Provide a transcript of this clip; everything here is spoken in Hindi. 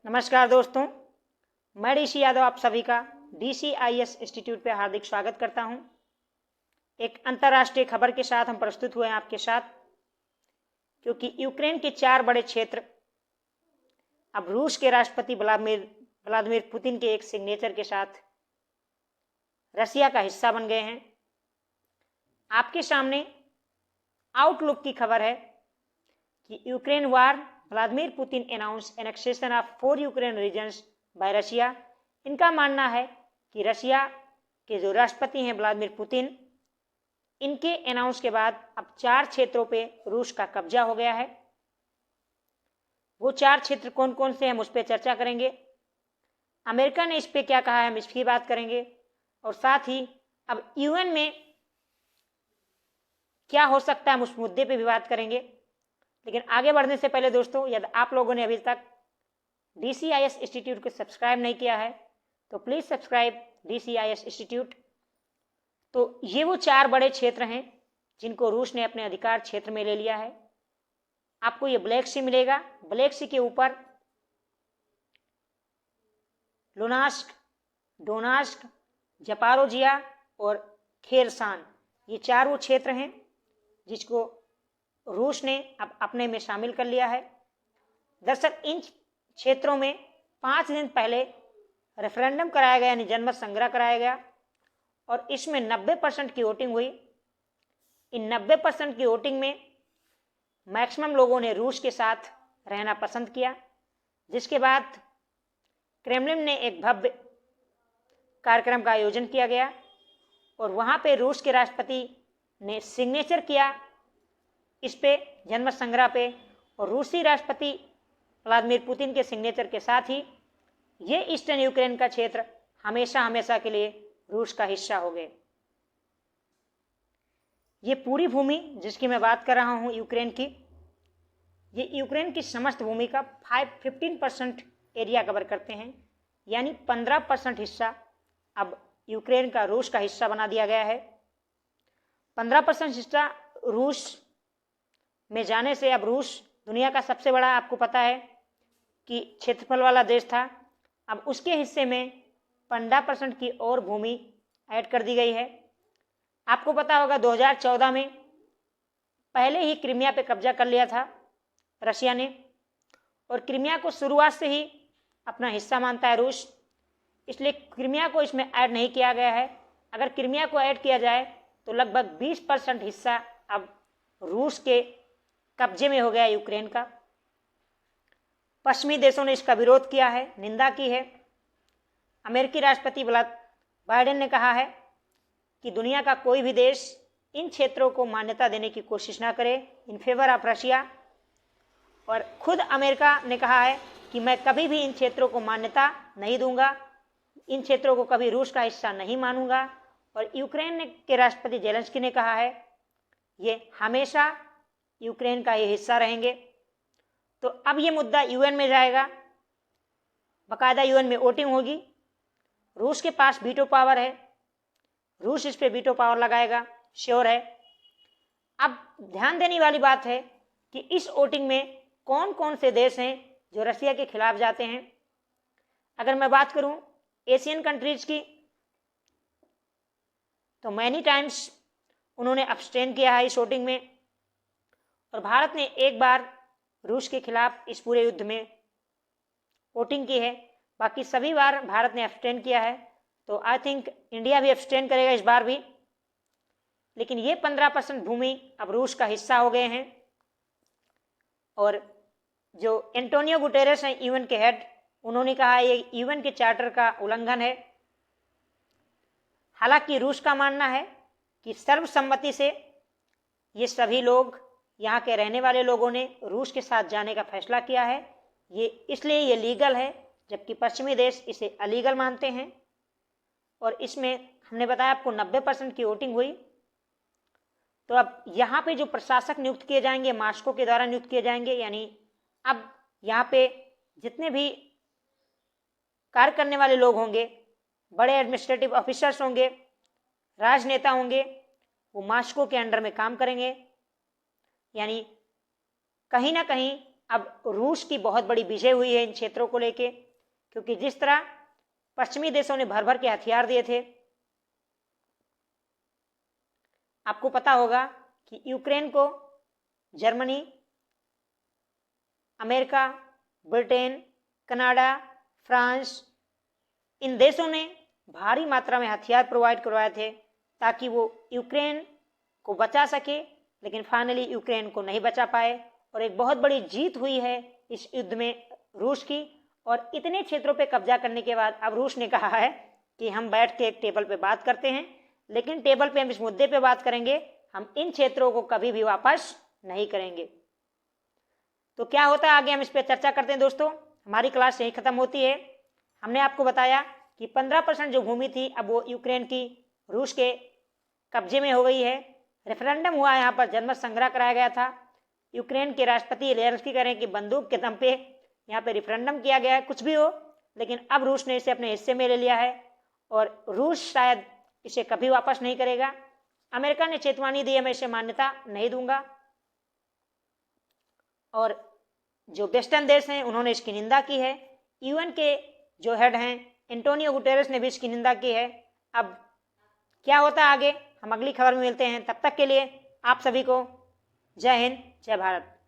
नमस्कार दोस्तों, मैं डीसी यादव आप सभी का DCIS इंस्टीट्यूट पे हार्दिक स्वागत करता हूं। एक अंतर्राष्ट्रीय खबर के साथ हम प्रस्तुत हुए हैं आपके साथ, क्योंकि यूक्रेन के 4 बड़े क्षेत्र अब रूस के राष्ट्रपति व्लादिमीर पुतिन के एक सिग्नेचर के साथ रसिया का हिस्सा बन गए हैं। आपके सामने आउटलुक की खबर है कि Ukraine war, Vladimir Putin announce annexation of 4 Ukraine regions by Russia. इनका मानना है कि रशिया के जो राष्ट्रपति हैं व्लादिमीर पुतिन, इनके अनाउंस के बाद अब 4 क्षेत्रों पे रूस का कब्जा हो गया है। वो 4 क्षेत्र कौन कौन से हैं, हम उस पर चर्चा करेंगे। अमेरिका ने इस पे क्या कहा है, हम इसकी बात करेंगे। और साथ ही अब UN में क्या हो सकता है, हम उस मुद्दे पे भी बात करेंगे। लेकिन आगे बढ़ने से पहले दोस्तों, यदि आप लोगों ने अभी तक DCIS इंस्टीट्यूट को सब्सक्राइब नहीं किया है तो प्लीज सब्सक्राइब DCIS इंस्टीट्यूट। तो ये वो 4 बड़े क्षेत्र हैं जिनको रूस ने अपने अधिकार क्षेत्र में ले लिया है। आपको ये ब्लैक सी मिलेगा। ब्लैक सी के ऊपर लुनास्क, डोनास्क, जपारोजिया और खेरसान, ये 4 वो क्षेत्र हैं जिसको रूस ने अब अपने में शामिल कर लिया है। दरअसल इन क्षेत्रों में 5 दिन पहले रेफरेंडम कराया गया, यानी जनमत संग्रह कराया गया, और इसमें 90% की वोटिंग हुई। इन 90% की वोटिंग में मैक्सिमम लोगों ने रूस के साथ रहना पसंद किया, जिसके बाद क्रेमलिन ने एक भव्य कार्यक्रम का आयोजन किया गया और वहां पे रूस के राष्ट्रपति ने सिग्नेचर किया इस पे, जनमत संग्रह पे। और रूसी राष्ट्रपति व्लादिमीर पुतिन के सिग्नेचर के साथ ही ये ईस्टर्न यूक्रेन का क्षेत्र हमेशा हमेशा के लिए रूस का हिस्सा हो गए। ये पूरी भूमि जिसकी मैं बात कर रहा हूं यूक्रेन की, ये यूक्रेन की समस्त भूमि का 15% एरिया कवर करते हैं, यानी 15% हिस्सा अब यूक्रेन का रूस का हिस्सा बना दिया गया है। 15% हिस्सा रूस में जाने से अब रूस दुनिया का सबसे बड़ा, आपको पता है कि क्षेत्रफल वाला देश था, अब उसके हिस्से में 15% की और भूमि ऐड कर दी गई है। आपको पता होगा 2014 में पहले ही क्रीमिया पे कब्जा कर लिया था रशिया ने, और क्रीमिया को शुरुआत से ही अपना हिस्सा मानता है रूस, इसलिए क्रीमिया को इसमें ऐड नहीं किया गया है। अगर क्रीमिया को ऐड किया जाए तो लगभग 20% हिस्सा अब रूस के कब्जे में हो गया यूक्रेन का। पश्चिमी देशों ने इसका विरोध किया है, निंदा की है। अमेरिकी राष्ट्रपति बाइडेन ने कहा है कि दुनिया का कोई भी देश इन क्षेत्रों को मान्यता देने की कोशिश ना करे इन फेवर ऑफ रशिया। और खुद अमेरिका ने कहा है कि मैं कभी भी इन क्षेत्रों को मान्यता नहीं दूंगा, इन क्षेत्रों को कभी रूस का हिस्सा नहीं मानूंगा। और यूक्रेन के राष्ट्रपति जेलेंस्की ने कहा है ये हमेशा यूक्रेन का ये हिस्सा रहेंगे। तो अब ये मुद्दा UN में जाएगा, बाकायदा UN में वोटिंग होगी। रूस के पास वीटो पावर है, रूस इस पे वीटो पावर लगाएगा, श्योर है। अब ध्यान देने वाली बात है कि इस वोटिंग में कौन कौन से देश हैं जो रशिया के खिलाफ जाते हैं। अगर मैं बात करूं एशियन कंट्रीज की, तो मैनी टाइम्स उन्होंने अब्सटेन किया है इस वोटिंग में, और भारत ने एक बार रूस के खिलाफ इस पूरे युद्ध में वोटिंग की है। बाकी सभी बार भारत ने अब्सटेन किया है, तो आई थिंक इंडिया भी अब्सटेन करेगा इस बार भी। लेकिन ये 15% भूमि अब रूस का हिस्सा हो गए हैं। और जो एंटोनियो गुटेरेस हैं UN के हेड, उन्होंने कहा है ये UN के चार्टर का उल्लंघन है। हालांकि रूस का मानना है कि सर्वसम्मति से ये सभी लोग, यहाँ के रहने वाले लोगों ने रूस के साथ जाने का फैसला किया है, ये इसलिए ये लीगल है, जबकि पश्चिमी देश इसे अलीगल मानते हैं। और इसमें हमने बताया आपको 90% की वोटिंग हुई। तो अब यहाँ पे जो प्रशासक नियुक्त किए जाएंगे मास्को के द्वारा नियुक्त किए जाएंगे, यानी अब यहाँ पे जितने भी कार्य करने वाले लोग होंगे, बड़े एडमिनिस्ट्रेटिव ऑफिसर्स होंगे, राजनेता होंगे, वो मास्को के अंडर में काम करेंगे। यानी कहीं ना कहीं अब रूस की बहुत बड़ी विजय हुई है इन क्षेत्रों को लेके, क्योंकि जिस तरह पश्चिमी देशों ने भर भर के हथियार दिए थे, आपको पता होगा कि यूक्रेन को Germany, America, Britain, Canada, France, इन देशों ने भारी मात्रा में हथियार प्रोवाइड करवाए थे ताकि वो यूक्रेन को बचा सके, लेकिन फाइनली यूक्रेन को नहीं बचा पाए और एक बहुत बड़ी जीत हुई है इस युद्ध में रूस की। और इतने क्षेत्रों पे कब्जा करने के बाद अब रूस ने कहा है कि हम बैठ के एक टेबल पे बात करते हैं, लेकिन टेबल पे हम इस मुद्दे पे बात करेंगे, हम इन क्षेत्रों को कभी भी वापस नहीं करेंगे। तो क्या होता है आगे हम इस पर चर्चा करते हैं दोस्तों। हमारी क्लास यही खत्म होती है। हमने आपको बताया कि 15% जो भूमि थी अब वो यूक्रेन की रूस के कब्जे में हो गई है। रेफरेंडम हुआ, यहाँ पर जनमत संग्रह कराया गया था। यूक्रेन के राष्ट्रपति जेलेंस्की कह रहे हैं कि बंदूक के दम पे यहाँ पे रेफरेंडम किया गया है, कुछ भी हो, लेकिन अब रूस ने इसे अपने हिस्से में ले लिया है और रूस शायद इसे कभी वापस नहीं करेगा। अमेरिका ने चेतावनी दी है, मैं इसे मान्यता नहीं दूंगा। और जो वेस्टर्न देश हैं उन्होंने इसकी निंदा की है। यूएन के जो हेड हैं एंटोनियो गुटेरेस ने भी इसकी निंदा की है। अब क्या होता है आगे हम अगली खबर में मिलते हैं। तब तक के लिए आप सभी को जय हिंद, जय भारत।